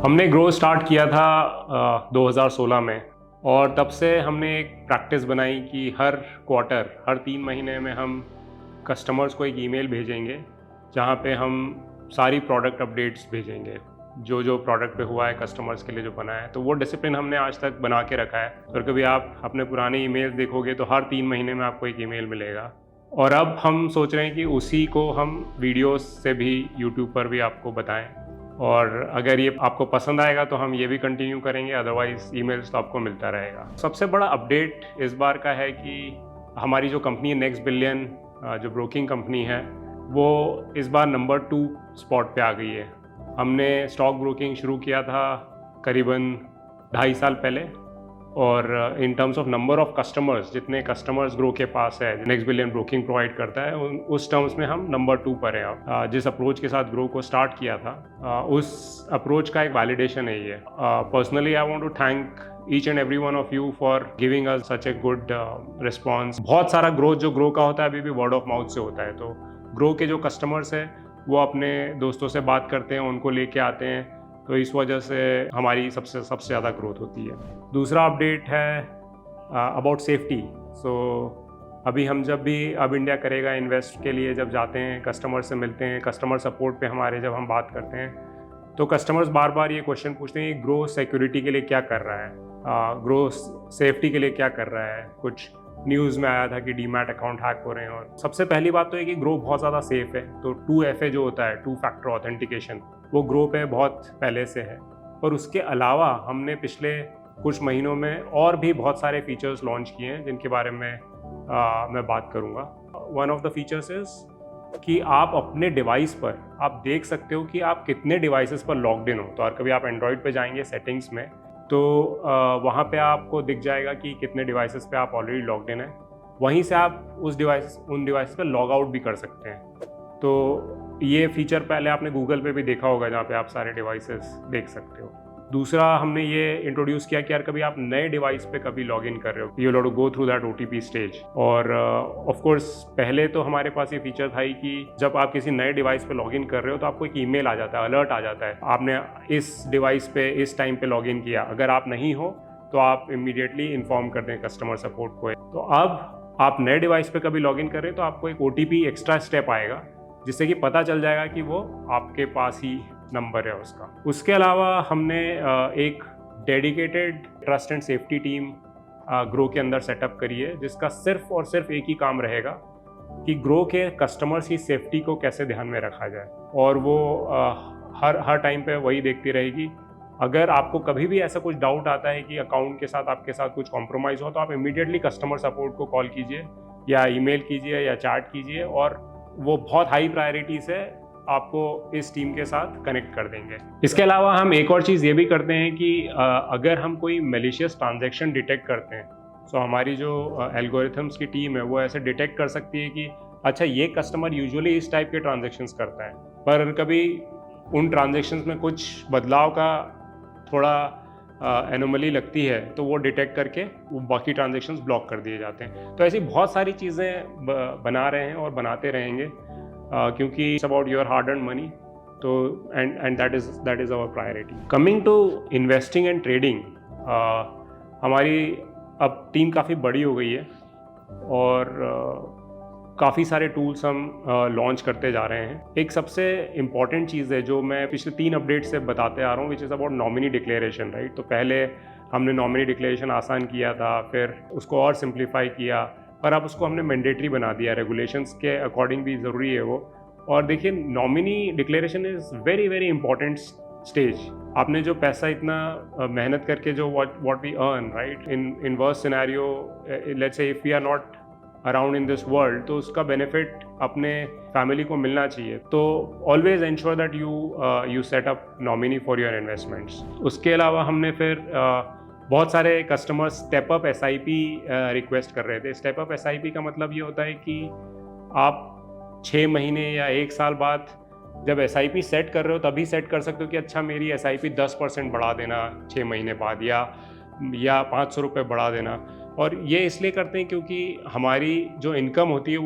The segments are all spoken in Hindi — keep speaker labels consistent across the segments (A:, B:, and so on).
A: हमने ग्रो स्टार्ट किया था 2016 में। और तब से हमने एक प्रैक्टिस बनाई कि हर क्वार्टर, हर 3 महीने में हम कस्टमर्स को एक ईमेल भेजेंगे जहाँ पे हम सारी प्रोडक्ट अपडेट्स भेजेंगे, जो जो प्रोडक्ट पे हुआ है कस्टमर्स के लिए जो बना है। तो वो डिसिप्लिन हमने आज तक बना के रखा है। और कभी आप अपने पुराने ईमेल देखोगे तो हर 3 महीने में आपको एक ईमेल मिलेगा। और अब हम सोच रहे हैं कि उसी को हम वीडियोस से भी यूट्यूब पर भी आपको बताएं। और अगर ये आपको पसंद आएगा तो हम ये भी कंटिन्यू करेंगे, अदरवाइज ईमेल्स तो आपको मिलता रहेगा। सबसे बड़ा अपडेट इस बार का है कि हमारी जो कंपनी नेक्स्ट बिलियन, जो ब्रोकिंग कंपनी है, वो इस बार नंबर 2 स्पॉट पे आ गई है। हमने स्टॉक ब्रोकिंग शुरू किया था करीबन 2.5 साल पहले। और in terms of number of customers, जितने कस्टमर्स ग्रो के पास है, नेक्स्ट बिलियन ब्रोकिंग प्रोवाइड करता है, उस टर्म्स में हम नंबर 2 पर हैं अब। जिस अप्रोच के साथ ग्रो को स्टार्ट किया था, उस अप्रोच का एक वैलिडेशन है ये। Personally I want to thank each and every one of you for giving us such a good response. बहुत सारा ग्रोथ जो ग्रो का होता है अभी भी वर्ड ऑफ माउथ से होता है। तो ग्रो के जो कस्टमर्स हैं वो अपने दोस्तों से बात करते हैं, उनको लेके आते हैं, तो इस वजह से हमारी सबसे ज़्यादा ग्रोथ होती है। दूसरा अपडेट है अबाउट सेफ्टी। सो अभी हम जब भी अब इंडिया करेगा इन्वेस्ट के लिए जब जाते हैं, कस्टमर से मिलते हैं, कस्टमर सपोर्ट पे हमारे जब हम बात करते हैं, तो कस्टमर्स बार बार ये क्वेश्चन पूछते हैं कि ग्रो सिक्योरिटी के लिए क्या कर रहा है, ग्रो सेफ्टी के लिए क्या कर रहा है। कुछ न्यूज़ में आया था कि डीमैट अकाउंट हैक हो रहे हैं। और सबसे पहली बात तो ये कि ग्रो बहुत ज़्यादा सेफ है। तो 2FA जो होता है, 2 फैक्टर ऑथेंटिकेशन, वो ग्रो पे बहुत पहले से है। और उसके अलावा हमने पिछले कुछ महीनों में और भी बहुत सारे फीचर्स लॉन्च किए हैं जिनके बारे में मैं बात करूँगा। One of the features is कि आप अपने डिवाइस पर आप देख सकते हो कि आप कितने डिवाइसेस पर लॉग्ड इन हो। तो और कभी आप एंड्रॉयड पे जाएंगे सेटिंग्स में, तो वहाँ पे आपको दिख जाएगा कि कितने डिवाइसेस पे आप ऑलरेडी लॉग्ड इन हैं। वहीं से आप उन डिवाइस पे लॉग आउट भी कर सकते हैं। तो ये फीचर पहले आपने गूगल पे भी देखा होगा, जहाँ पे आप सारे डिवाइसेस देख सकते हो। दूसरा हमने ये इंट्रोड्यूस किया कि यार कभी आप नए डिवाइस पे कभी लॉग इन कर रहे हो, you have to go through that OTP stage. और ऑफ कोर्स पहले तो हमारे पास ये फीचर था ही कि जब आप किसी नए डिवाइस पे लॉग इन कर रहे हो तो आपको एक ईमेल आ जाता है, अलर्ट आ जाता है, आपने इस डिवाइस पे इस टाइम पे लॉग इन किया। अगर आप नहीं हो तो आप इमीडिएटली इन्फॉर्म कर दें कस्टमर सपोर्ट को। तो अब आप नए डिवाइस पे कभी लॉग इन कर रहे हो तो आपको एक OTP एक्स्ट्रा स्टेप आएगा, जिससे कि पता चल जाएगा कि वो आपके पास ही नंबर है उसका। उसके अलावा हमने एक dedicated trust and safety team grow के अंदर सेटअप करी है, जिसका सिर्फ और सिर्फ एक ही काम रहेगा कि ग्रो के कस्टमर्स की सेफ्टी को कैसे ध्यान में रखा जाए। और वो हर टाइम पे वही देखती रहेगी। अगर आपको कभी भी ऐसा कुछ डाउट आता है कि अकाउंट के साथ आपके साथ कुछ कॉम्प्रोमाइज़ हो, तो आप इमीडिएटली कस्टमर सपोर्ट को कॉल कीजिए या ईमेल कीजिए या चैट कीजिए, और वो बहुत हाई प्रायोरिटी से आपको इस टीम के साथ कनेक्ट कर देंगे। इसके अलावा हम एक और चीज़ ये भी करते हैं कि अगर हम कोई मैलिशियस ट्रांजैक्शन डिटेक्ट करते हैं, तो हमारी जो एल्गोरिथम्स की टीम है वो ऐसे डिटेक्ट कर सकती है कि अच्छा ये कस्टमर यूजुअली इस टाइप के ट्रांजैक्शंस करता है, पर कभी उन ट्रांजैक्शंस में कुछ बदलाव का थोड़ा एनोमली लगती है, तो वो डिटेक्ट करके वो बाकी ट्रांजैक्शंस ब्लॉक कर दिए जाते हैं। तो ऐसी बहुत सारी चीज़ें बना रहे हैं और बनाते रहेंगे, क्योंकि it's about your hard earn money. तो and that is our priority. Coming to investing and trading, हमारी अब टीम काफ़ी बड़ी हो गई है और काफ़ी सारे टूल्स हम लॉन्च करते जा रहे हैं। एक सबसे इम्पॉर्टेंट चीज़ है जो मैं पिछले 3 अपडेट से बताते आ रहा हूँ, which is about nominee declaration, right. तो पहले हमने नॉमिनी डिक्लेरेशन आसान किया था, फिर उसको और सिंप्लीफाई किया, पर अब उसको हमने मैंडेटरी बना दिया, रेगुलेशंस के अकॉर्डिंग भी ज़रूरी है वो। और देखिए, nominee declaration is very very important stage. आपने जो पैसा इतना मेहनत करके जो what we earn, right, in worst scenario, let's say if we are not around in this world, तो उसका बेनिफिट अपने फैमिली को मिलना चाहिए। तो always ensure that you set up nominee for your investments. उसके अलावा हमने फिर बहुत सारे customers step up SIP request कर रहे थे। स्टेप अप SIP का मतलब ये होता है कि आप 6 महीने या 1 साल बाद जब SIP सेट कर रहे हो तभी सेट कर सकते हो कि अच्छा मेरी SIP 10% बढ़ा देना 6 महीने बाद, या 500 रुपये बढ़ा देना। और ये इसलिए करते हैं क्योंकि हमारी जो इनकम होती है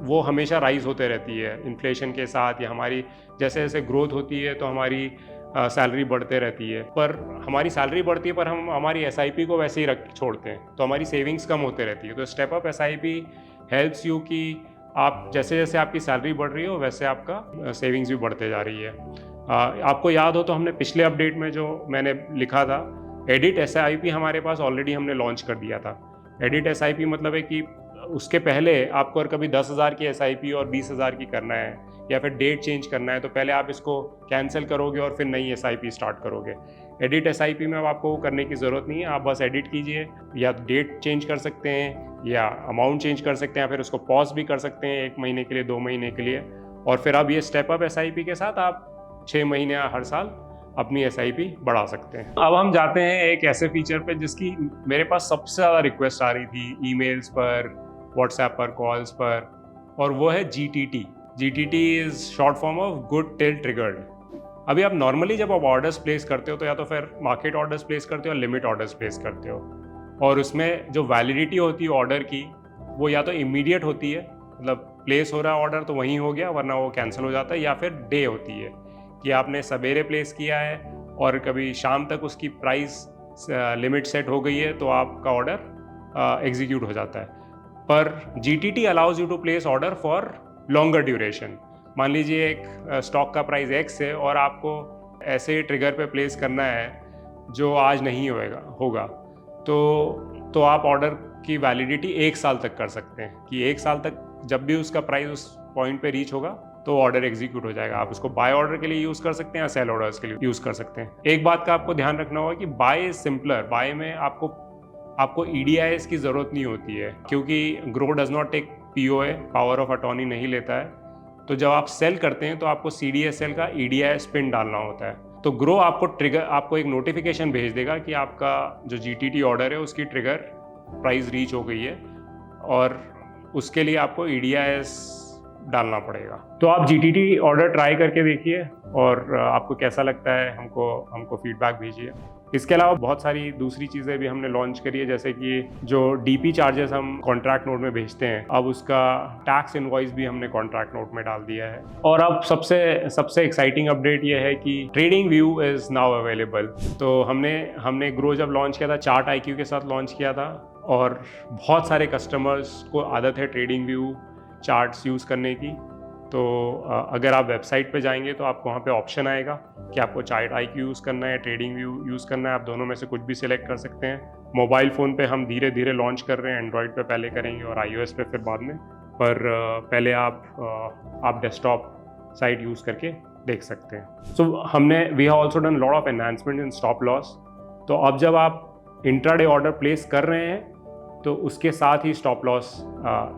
A: वो हमेशा राइज होते रहती है इन्फ्लेशन के साथ, या हमारी जैसे जैसे ग्रोथ होती है तो हमारी सैलरी बढ़ते रहती है, पर हमारी सैलरी बढ़ती है पर हम हमारी एसआईपी को वैसे ही रख छोड़ते हैं, तो हमारी सेविंग्स कम होते रहती है। तो step up SIP helps you कि आप जैसे जैसे आपकी सैलरी बढ़ रही हो वैसे आपका सेविंग्स भी बढ़ते जा रही है। आपको याद हो तो हमने पिछले अपडेट में जो मैंने लिखा था, एडिट एसआईपी हमारे पास ऑलरेडी हमने लॉन्च कर दिया था। एडिट एसआईपी मतलब है कि उसके पहले आपको अगर कभी 10,000 की एसआईपी और 20,000 की करना है या फिर डेट चेंज करना है, तो पहले आप इसको कैंसिल करोगे और फिर नई एसआईपी स्टार्ट करोगे। एडिट एसआईपी में अब आपको वो करने की ज़रूरत नहीं है, आप बस एडिट कीजिए, या डेट चेंज कर सकते हैं या अमाउंट चेंज कर सकते हैं, या फिर उसको पॉज भी कर सकते हैं 1 महीने के लिए, 2 महीने के लिए। और फिर अब ये स्टेप अप एसआईपी के साथ आप 6 महीने या हर साल अपनी एसआईपी बढ़ा सकते हैं। अब हम जाते हैं एक ऐसे फीचर पे जिसकी मेरे पास सबसे ज़्यादा रिक्वेस्ट आ रही थी ईमेल्स पर, व्हाट्सएप पर, कॉल्स पर, और वो है GTT। GTT is short form of good till triggered. अभी आप नॉर्मली जब आप ऑर्डर्स प्लेस करते हो तो या तो फिर मार्केट ऑर्डर्स प्लेस करते हो या लिमिट ऑर्डर्स प्लेस करते हो, और उसमें जो वैलिडिटी होती है ऑर्डर की वो या तो इमीडिएट होती है, मतलब प्लेस हो रहा है ऑर्डर तो वहीं हो गया वरना वो कैंसिल हो जाता है, या फिर डे होती है कि आपने सवेरे प्लेस किया है और कभी शाम तक उसकी प्राइस लिमिट सेट हो गई है तो आपका ऑर्डर एग्जीक्यूट हो जाता है। पर GTT allows you to place order for longer duration. मान लीजिए एक स्टॉक का प्राइस X है और आपको ऐसे ट्रिगर पे प्लेस करना है जो आज नहीं होगा, तो आप ऑर्डर की वैलिडिटी 1 साल तक कर सकते हैं कि 1 साल तक जब भी उसका प्राइस उस पॉइंट पे रीच होगा तो ऑर्डर एग्जीक्यूट हो जाएगा। आप उसको बाय ऑर्डर के लिए यूज़ कर सकते हैं या सेल ऑर्डर्स के लिए यूज़ कर सकते हैं। एक बात का आपको ध्यान रखना होगा कि बाय इज सिंपलर। बाय में आपको EDIS की ज़रूरत नहीं होती है, क्योंकि Groww does not take POA, power of attorney नहीं लेता है। तो जब आप सेल करते हैं तो आपको CDSL का EDIS पिन डालना होता है। तो ग्रो आपको एक नोटिफिकेशन भेज देगा कि आपका जो GTT ऑर्डर है उसकी ट्रिगर प्राइस रीच हो गई है, और उसके लिए आपको EDIS डालना पड़ेगा। तो आप GTT ऑर्डर ट्राई करके देखिए और आपको कैसा लगता है हमको फीडबैक भेजिए। इसके अलावा बहुत सारी दूसरी चीज़ें भी हमने लॉन्च करी है, जैसे कि जो DP चार्जेस हम कॉन्ट्रैक्ट नोट में भेजते हैं, अब उसका टैक्स इनवॉइस भी हमने कॉन्ट्रैक्ट नोट में डाल दिया है। और अब सबसे एक्साइटिंग अपडेट ये है कि trading view is now available. तो हमने ग्रो जब लॉन्च किया था चार्ट IQ के साथ लॉन्च किया था, और बहुत सारे कस्टमर्स को आदत है ट्रेडिंग व्यू चार्ट्स यूज़ करने की। तो अगर आप वेबसाइट पे जाएंगे तो आपको वहाँ पे ऑप्शन आएगा कि आपको चार्ट IQ यूज़ करना है, ट्रेडिंग व्यू यूज़ करना है, आप दोनों में से कुछ भी सिलेक्ट कर सकते हैं। मोबाइल फ़ोन पे हम धीरे धीरे लॉन्च कर रहे हैं, एंड्रॉयड पे पहले करेंगे और iOS पे फिर बाद में, पर पहले आप डेस्कटॉप साइट यूज़ करके देख सकते हैं। So we have also done lot of enhancement in stop loss. तो अब जब आप इंट्राडे ऑर्डर प्लेस कर रहे हैं तो उसके साथ ही स्टॉप लॉस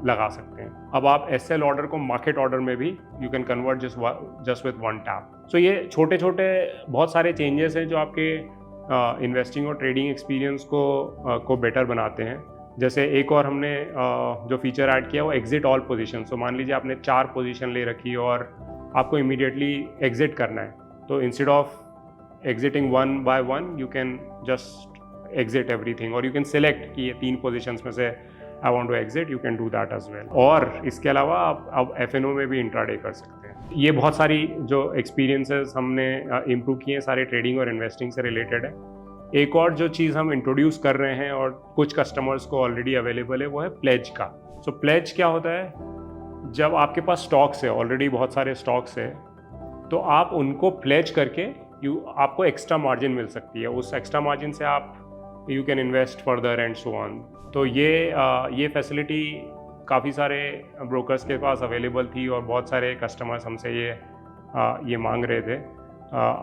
A: लगा सकते हैं। अब आप SL ऑर्डर को मार्केट ऑर्डर में भी you can convert just with one tap. So ये छोटे छोटे बहुत सारे चेंजेस हैं जो आपके इन्वेस्टिंग और ट्रेडिंग एक्सपीरियंस को बेटर बनाते हैं। जैसे एक और हमने जो फीचर ऐड किया वो एग्जिट ऑल पोजीशन। सो मान लीजिए आपने 4 पोजीशन ले रखी और आपको इमीडिएटली एग्जिट करना है, तो instead of exiting one by one you can just exit everything, और you can select कि ये 3 पोजीशंस में से I want to exit, you can do that as well। और इसके अलावा आप FNO में भी इंट्राडे कर सकते हैं। ये बहुत सारी जो एक्सपीरियंसेस हमने इम्प्रूव किए हैं सारे ट्रेडिंग और इन्वेस्टिंग से रिलेटेड है। एक और जो चीज़ हम इंट्रोड्यूस कर रहे हैं और कुछ कस्टमर्स को ऑलरेडी अवेलेबल है वो है प्लेज का। सो प्लेज क्या होता है, जब आपके पास स्टॉक्स है, ऑलरेडी बहुत सारे स्टॉक्स है, तो आप उनको प्लेज करके आपको एक्स्ट्रा मार्जिन मिल सकती है। उस एक्स्ट्रा मार्जिन से आप you can invest further and so on. तो ये फैसिलिटी काफ़ी सारे ब्रोकर्स के पास अवेलेबल थी और बहुत सारे कस्टमर्स हमसे ये मांग रहे थे।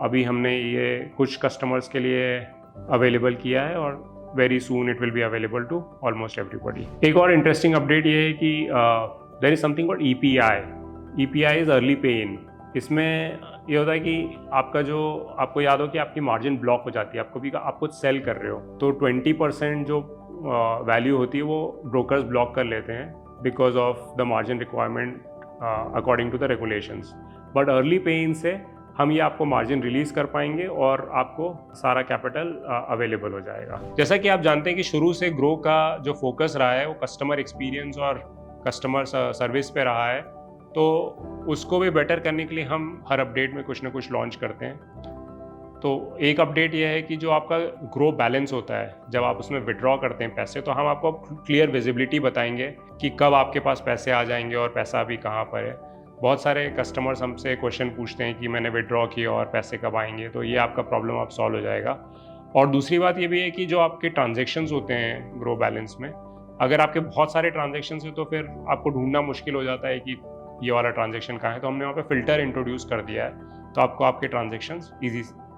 A: अभी हमने ये कुछ कस्टमर्स के लिए अवेलेबल किया है और very soon it will be available to almost everybody. एक और इंटरेस्टिंग अपडेट ये है कि there is something called EPI। EPI is early pay in. इसमें ये होता है कि आपको याद हो कि आपकी मार्जिन ब्लॉक हो जाती है, आप कुछ सेल कर रहे हो तो 20% जो वैल्यू होती है वो ब्रोकर्स ब्लॉक कर लेते हैं because of the margin requirement according to the regulations. But early pay in से हम ये आपको मार्जिन रिलीज़ कर पाएंगे और आपको सारा कैपिटल अवेलेबल हो जाएगा। जैसा कि आप जानते हैं कि शुरू से ग्रो का जो फोकस रहा है वो कस्टमर एक्सपीरियंस और कस्टमर सर्विस पे रहा है, तो उसको भी बेटर करने के लिए हम हर अपडेट में कुछ ना कुछ लॉन्च करते हैं। तो एक अपडेट ये है कि जो आपका ग्रो बैलेंस होता है, जब आप उसमें विड्रॉ करते हैं पैसे, तो हम आपको क्लियर विजिबिलिटी बताएंगे कि कब आपके पास पैसे आ जाएंगे और पैसा अभी कहाँ पर है। बहुत सारे कस्टमर्स हमसे क्वेश्चन पूछते हैं कि मैंने विड्रॉ किया और पैसे कब आएंगे, तो ये आपका प्रॉब्लम अब सॉल्व हो जाएगा। और दूसरी बात ये भी है कि जो आपके ट्रांजेक्शन्स होते हैं ग्रो बैलेंस में, अगर आपके बहुत सारे ट्रांजेक्शन्स हैं तो फिर आपको ढूंढना मुश्किल हो जाता है कि ये वाला ट्रांजेक्शन कहाँ है। तो हमने वहाँ पे फ़िल्टर इंट्रोड्यूस कर दिया है, तो आपको आपके ट्रांजेक्शन्स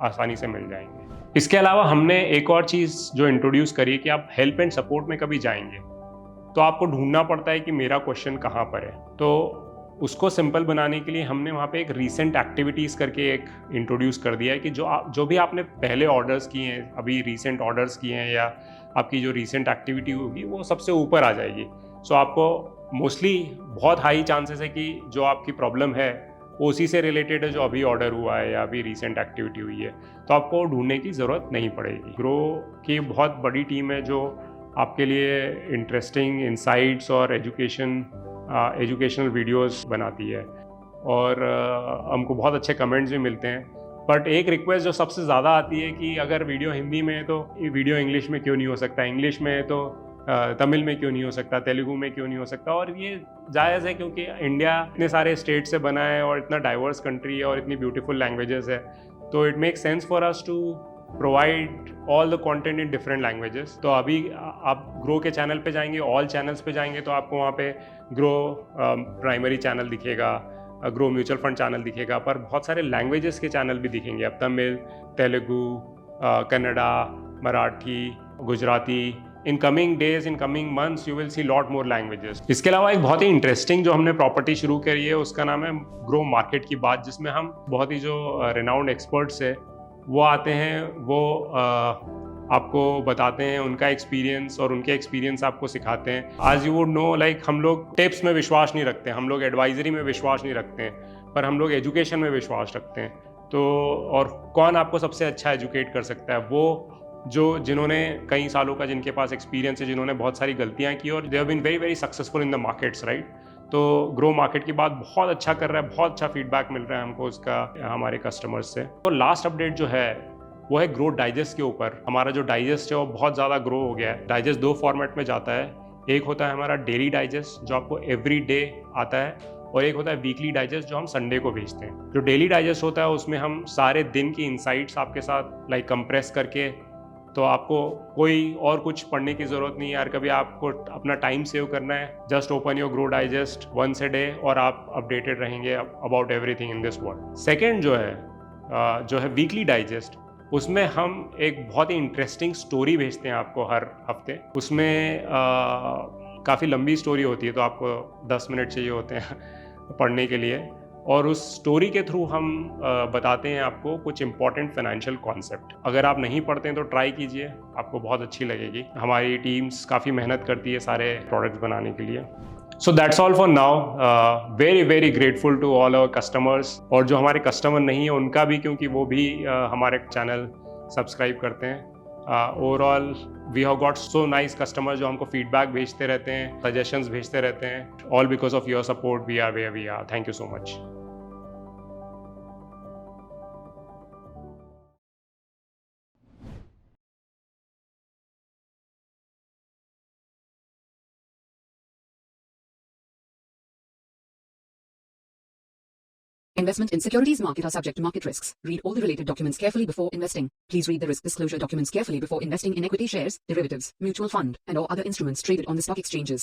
A: आसानी से मिल जाएंगे। इसके अलावा हमने एक और चीज़ जो इंट्रोड्यूस करी कि आप हेल्प एंड सपोर्ट में कभी जाएंगे तो आपको ढूंढना पड़ता है कि मेरा क्वेश्चन कहाँ पर है। तो उसको सिंपल बनाने के लिए हमने वहाँ पे एक रीसेंट एक्टिविटीज़ करके एक इंट्रोड्यूस कर दिया है कि जो भी आपने पहले ऑर्डर्स किए हैं, अभी रीसेंट ऑर्डर्स किए हैं, या आपकी जो रीसेंट एक्टिविटी होगी वो सबसे ऊपर आ जाएगी। सो आपको मोस्टली बहुत हाई चांसेस है कि जो आपकी प्रॉब्लम है वो उसी से रिलेटेड है जो अभी ऑर्डर हुआ है या अभी रीसेंट एक्टिविटी हुई है, तो आपको ढूंढने की ज़रूरत नहीं पड़ेगी। ग्रो की बहुत बड़ी टीम है जो आपके लिए इंटरेस्टिंग इंसाइट्स और एजुकेशनल वीडियोस बनाती है, और हमको बहुत अच्छे कमेंट्स भी मिलते हैं। बट एक रिक्वेस्ट जो सबसे ज़्यादा आती है कि अगर वीडियो हिंदी में है तो ये वीडियो इंग्लिश में क्यों नहीं हो सकता, इंग्लिश में है तो तमिल में क्यों नहीं हो सकता, तेलुगु में क्यों नहीं हो सकता। और ये जायज़ है क्योंकि इंडिया इतने सारे स्टेट से बना है और इतना डाइवर्स कंट्री है और इतनी ब्यूटीफुल लैंग्वेजेस है, तो it make sense for us to provide all the content in different languages. तो अभी आप ग्रो के चैनल पे जाएंगे, ऑल चैनल्स पे जाएंगे तो आपको वहाँ पे ग्रो प्राइमरी चैनल दिखेगा, ग्रो म्यूचुअल फंड चैनल दिखेगा, पर बहुत सारे लैंग्वेजेस के चैनल भी दिखेंगे। अब Tamil, Telugu, Kannada, Marathi, Gujarati. In coming days, in coming months you will see lot more languages. इसके अलावा एक बहुत ही इंटरेस्टिंग जो हमने प्रॉपर्टी शुरू करी है उसका नाम है ग्रो मार्केट की बात, जिसमें हम बहुत ही जो रिनाउंड एक्सपर्ट्स है वो आते हैं, वो आपको बताते हैं उनका एक्सपीरियंस और उनके एक्सपीरियंस आपको सिखाते हैं। आज यू वुड नो, लाइक हम लोग टिप्स में विश्वास नहीं रखते, हम लोग एडवाइजरी में विश्वास नहीं रखते हैं, पर हम लोग एजुकेशन में विश्वास रखते हैं। तो और कौन आपको सबसे अच्छा एजुकेट कर सकता है, वो जिन्होंने कई सालों का जिनके पास एक्सपीरियंस है, जिन्होंने बहुत सारी गलतियां की और they have been very very successful in the markets, right. तो ग्रो मार्केट की बात बहुत अच्छा कर रहा है, बहुत अच्छा फीडबैक मिल रहा है हमको उसका हमारे कस्टमर्स से। और लास्ट अपडेट जो है वो है ग्रो डाइजेस्ट के ऊपर। हमारा जो डाइजेस्ट है वो बहुत ज़्यादा ग्रो हो गया है। डाइजेस्ट 2 फॉर्मेट में जाता है, एक होता है हमारा डेली डाइजेस्ट जो आपको एवरी डे आता है, और एक होता है वीकली डाइजेस्ट जो हम संडे को भेजते हैं। जो डेली डाइजेस्ट होता है उसमें हम सारे दिन की इंसाइट्स आपके साथ लाइक कंप्रेस करके, तो आपको कोई और कुछ पढ़ने की ज़रूरत नहीं है यार, कभी आपको अपना टाइम सेव करना है, just open your Groww digest once a day और आप अपडेटेड रहेंगे about everything in this world. Second जो है वीकली डाइजेस्ट, उसमें हम एक बहुत ही इंटरेस्टिंग स्टोरी भेजते हैं आपको हर हफ्ते। उसमें काफ़ी लंबी स्टोरी होती है, तो आपको 10 मिनट चाहिए होते हैं पढ़ने के लिए, और उस स्टोरी के थ्रू हम बताते हैं आपको कुछ इंपॉर्टेंट फाइनेंशियल कॉन्सेप्ट। अगर आप नहीं पढ़ते हैं तो ट्राई कीजिए, आपको बहुत अच्छी लगेगी। हमारी टीम्स काफ़ी मेहनत करती है सारे प्रोडक्ट्स बनाने के लिए। So that's all for now. Very very grateful to all our customers, और जो हमारे कस्टमर नहीं है उनका भी, क्योंकि वो भी हमारे चैनल सब्सक्राइब करते हैं। Overall we have got so nice customer जो हमको फीडबैक भेजते रहते हैं, सजेशंस भेजते रहते हैं। All because of your support we are where we are. Thank you so much.
B: Investment in securities market are subject to market risks. Read all the related documents carefully before investing. Please read the risk disclosure documents carefully before investing in equity shares, derivatives, mutual fund, and or other instruments traded on the stock exchanges.